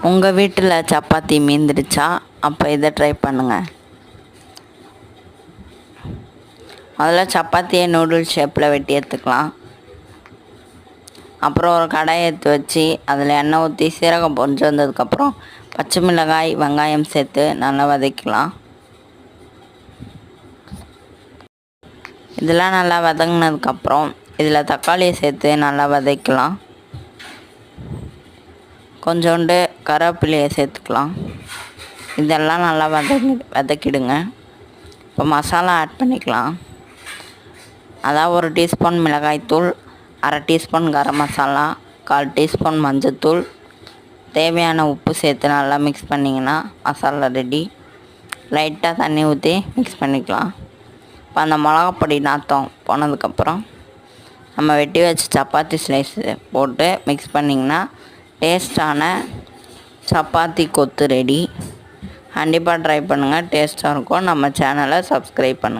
உங்கள் வீட்டில் சப்பாத்தி மீந்துடுச்சா? அப்போ இதை ட்ரை பண்ணுங்கள். முதல்ல சப்பாத்தியை நூடுல்ஸ் ஷேப்பில் வெட்டி எடுத்துக்கலாம். அப்புறம் ஒரு கடாயை எடுத்து வச்சு அதில் எண்ணெய் ஊற்றி சீரகம் பொரிஞ்சு வந்ததுக்கப்புறம் பச்சை மிளகாய் வெங்காயம் சேர்த்து நல்லா வதக்கலாம். இதெல்லாம் நல்லா வதங்கினதுக்கப்புறம் இதில் தக்காளியை சேர்த்து நல்லா வதக்கலாம். கொஞ்சோண்டு கருவேப்பிலையை சேர்த்துக்கலாம். இதெல்லாம் நல்லா வதக்கிடுங்க. இப்போ மசாலா ஆட் பண்ணிக்கலாம். அதான் 1 டீஸ்பூன் மிளகாய்த்தூள், 1/2 டீஸ்பூன் கரம் மசாலா, 1/4 டீஸ்பூன் மஞ்சத்தூள், தேவையான உப்பு சேர்த்து நல்லா மிக்ஸ் பண்ணிங்கன்னா மசாலா ரெடி. லைட்டாக தண்ணி ஊற்றி மிக்ஸ் பண்ணிக்கலாம். இப்போ அந்த மிளகாப்பொடி நாற்றம் போனதுக்கப்புறம் நம்ம வெட்டி வச்ச சப்பாத்தி ஸ்லைஸு போட்டு மிக்ஸ் பண்ணிங்கன்னா டேஸ்டான சப்பாத்தி கொத்து ரெடி. கண்டிப்பாக ட்ரை பண்ணுங்கள், டேஸ்ட்டாக இருக்கும். நம்ம சேனலை சப்ஸ்கிரைப் பண்ணுங்கள்.